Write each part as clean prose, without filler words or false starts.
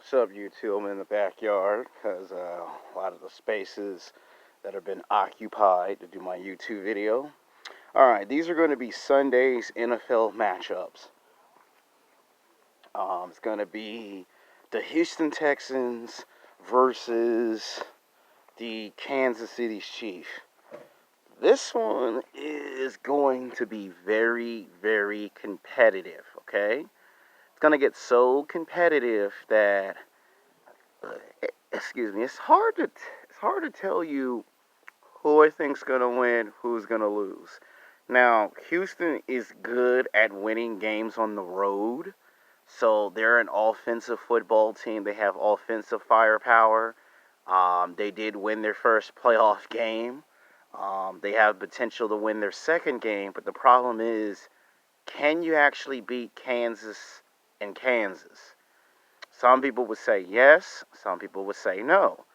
What's up, YouTube? I'm in the backyard because a lot of the spaces that have been occupied to do my YouTube video. Alright, these are going to be Sunday's NFL matchups. It's going to be the Houston Texans versus the Kansas City Chiefs. This one is going to be very, very competitive, okay? It's going to get so competitive that excuse me, it's hard to tell you who I think's gonna win, who's gonna lose. Now, Houston is good at winning games on the road, so they're an offensive football team. They have offensive firepower. They did win their first playoff game. They have potential to win their second game, but the problem is, can you actually beat Kansas in Kansas? Some people would say yes, some people would say no.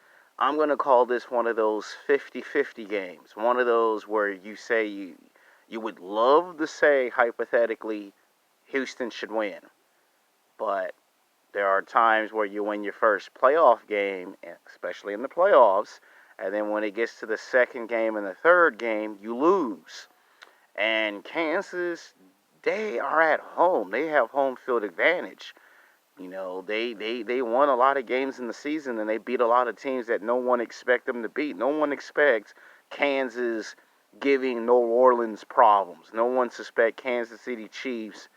I'm going to call this one of those 50-50 games. One of those where you say you would love to say, hypothetically, Houston should win. But there are times where you win your first playoff game, especially in the playoffs, and then when it gets to the second game and the third game, you lose. And Kansas, they are at home. They have home field advantage. You know, they won a lot of games in the season, and they beat a lot of teams that no one expect them to beat. No one expects Kansas giving New Orleans problems. No one suspects Kansas City Chiefs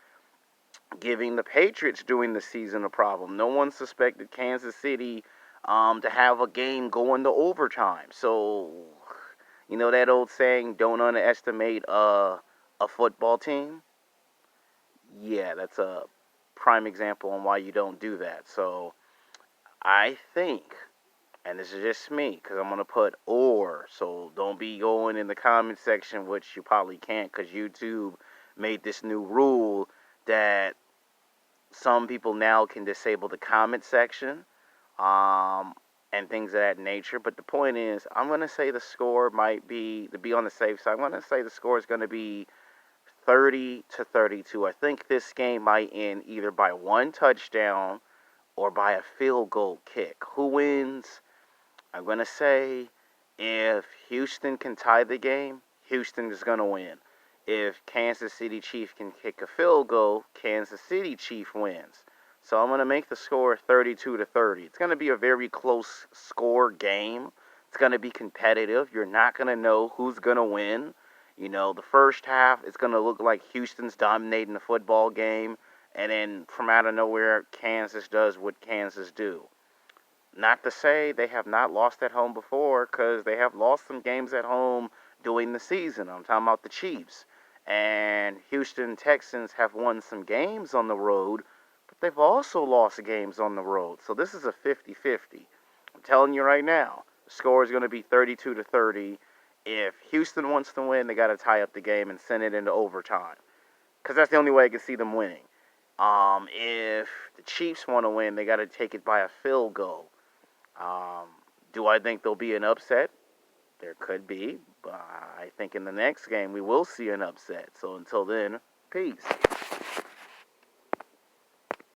giving the Patriots during the season a problem. No one suspected Kansas City to have a game going to overtime. So, you know that old saying, don't underestimate a football team? Yeah, that's a prime example on why you don't do that. So I think, and this is just me, because I'm going to put or, so don't be going in the comment section, which you probably can't because YouTube made this new rule that some people now can disable the comment section and things of that nature. But the point is, I'm going to say the score might be, to be on the safe side, I'm going to say the score is going to be 30-32. I think this game might end either by one touchdown or by a field goal kick. Who wins? I'm going to say if Houston can tie the game, Houston is going to win. If Kansas City Chiefs can kick a field goal, Kansas City Chiefs wins. So I'm going to make the score 32-30. It's going to be a very close score game. It's going to be competitive. You're not going to know who's going to win. You know, the first half, it's going to look like Houston's dominating the football game, and then from out of nowhere, Kansas does what Kansas do. Not to say they have not lost at home before, because they have lost some games at home during the season. I'm talking about the Chiefs. And Houston Texans have won some games on the road, but they've also lost games on the road. So this is a 50-50. I'm telling you right now, the score is going to be 32-30. If Houston wants to win, they got to tie up the game and send it into overtime, because that's the only way I can see them winning. If the Chiefs want to win, they got to take it by a field goal. Do I think there'll be an upset? There could be, but I think in the next game we will see an upset. So until then, peace.